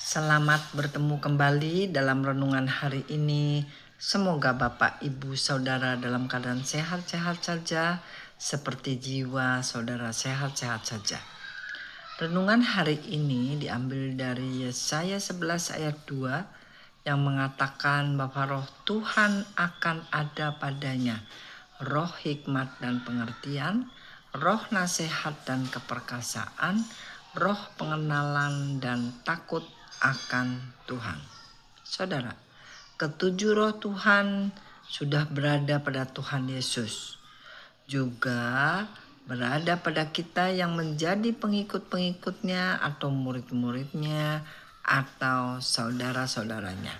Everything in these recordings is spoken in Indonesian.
Selamat bertemu kembali dalam renungan hari ini. Semoga Bapak, Ibu, Saudara dalam keadaan sehat-sehat saja, seperti jiwa saudara sehat-sehat saja. Renungan hari ini diambil dari Yesaya 11 ayat 2 yang mengatakan bahwa roh Tuhan akan ada padanya, roh hikmat dan pengertian, roh nasihat dan keperkasaan, roh pengenalan dan takut akan Tuhan. Saudara, ketujuh roh Tuhan sudah berada pada Tuhan Yesus. Juga berada pada kita yang menjadi pengikut-pengikutnya atau murid-muridnya atau saudara-saudaranya.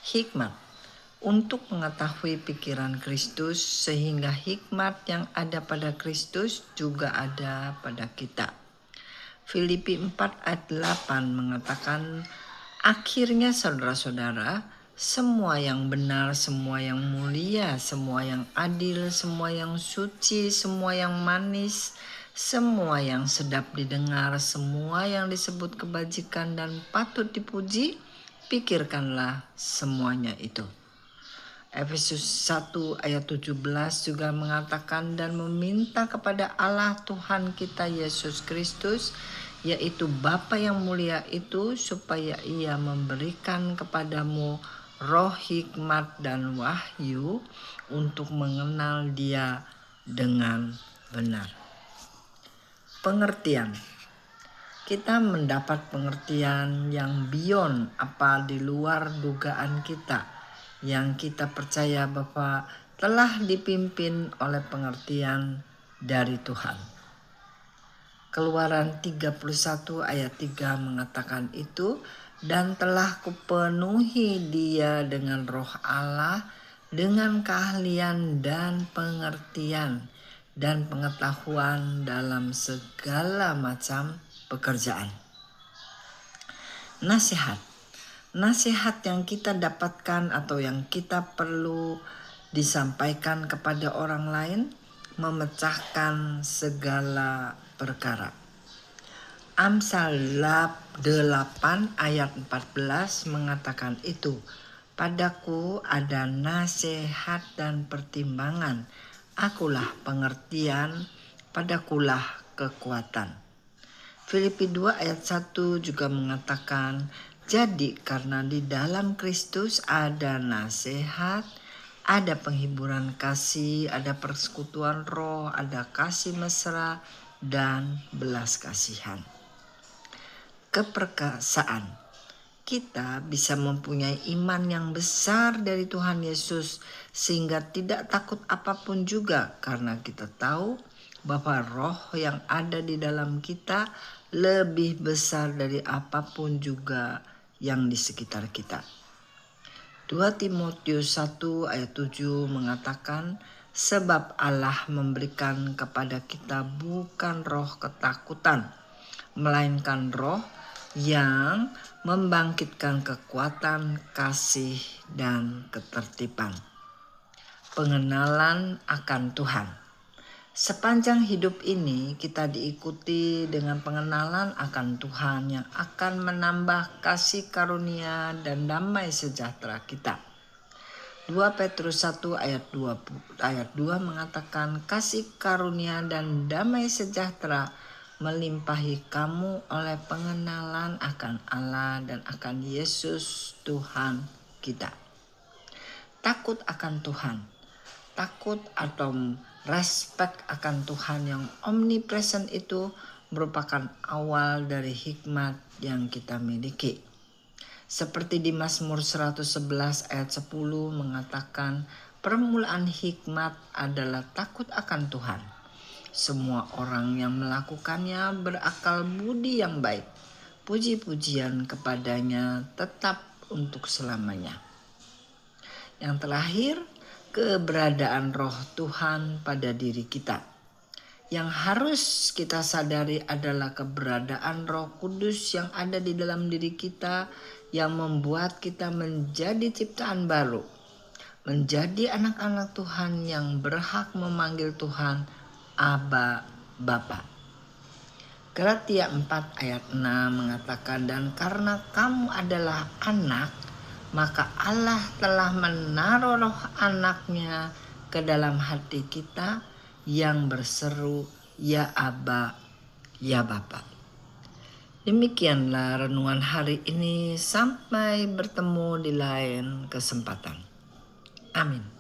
Hikmat untuk mengetahui pikiran Kristus, sehingga hikmat yang ada pada Kristus juga ada pada kita. Filipi 4 ayat 8 mengatakan, akhirnya saudara-saudara, semua yang benar, semua yang mulia, semua yang adil, semua yang suci, semua yang manis, semua yang sedap didengar, semua yang disebut kebajikan dan patut dipuji, pikirkanlah semuanya itu. Efesus 1 ayat 17 juga mengatakan, dan meminta kepada Allah Tuhan kita Yesus Kristus, yaitu Bapa yang mulia itu, supaya Ia memberikan kepadamu roh hikmat dan wahyu untuk mengenal Dia dengan benar. Pengertian. Kita mendapat pengertian yang beyond apa di luar dugaan kita, yang kita percaya bahwa telah dipimpin oleh pengertian dari Tuhan. Keluaran 31 ayat 3 mengatakan itu, dan telah kupenuhi dia dengan roh Allah, dengan keahlian dan pengertian dan pengetahuan dalam segala macam pekerjaan. Nasihat yang kita dapatkan atau yang kita perlu disampaikan kepada orang lain memecahkan segala perkara. Amsal 8 ayat 14 mengatakan itu, padaku ada nasihat dan pertimbangan, akulah pengertian, padakulah kekuatan. Filipi 2 ayat 1 juga mengatakan, jadi karena di dalam Kristus ada nasihat, ada penghiburan kasih, ada persekutuan roh, ada kasih mesra, dan belas kasihan. Keperkasaan. Kita bisa mempunyai iman yang besar dari Tuhan Yesus sehingga tidak takut apapun juga, karena kita tahu bahwa roh yang ada di dalam kita lebih besar dari apapun juga yang di sekitar kita. 2 Timotius 1 ayat 7 mengatakan, sebab Allah memberikan kepada kita bukan roh ketakutan, melainkan roh yang membangkitkan kekuatan, kasih, dan ketertiban. Pengenalan akan Tuhan. Sepanjang hidup ini kita diikuti dengan pengenalan akan Tuhan yang akan menambah kasih karunia dan damai sejahtera kita. 2 Petrus 1 ayat 2 mengatakan, kasih karunia dan damai sejahtera melimpahi kamu oleh pengenalan akan Allah dan akan Yesus Tuhan kita. Takut akan Tuhan. Takut atau respect akan Tuhan yang omnipresent itu merupakan awal dari hikmat yang kita miliki. Seperti di Mazmur 111 ayat 10 mengatakan, permulaan hikmat adalah takut akan Tuhan. Semua orang yang melakukannya berakal budi yang baik. Puji-pujian kepadanya tetap untuk selamanya. Yang terakhir, keberadaan roh Tuhan pada diri kita. Yang harus kita sadari adalah keberadaan Roh Kudus yang ada di dalam diri kita, yang membuat kita menjadi ciptaan baru, menjadi anak-anak Tuhan yang berhak memanggil Tuhan Aba, Bapa. Galatia 4 ayat 6 mengatakan, dan karena kamu adalah anak, maka Allah telah menaruh roh anaknya ke dalam hati kita yang berseru, ya Aba, ya Bapa. Demikianlah renungan hari ini, sampai bertemu di lain kesempatan. Amin.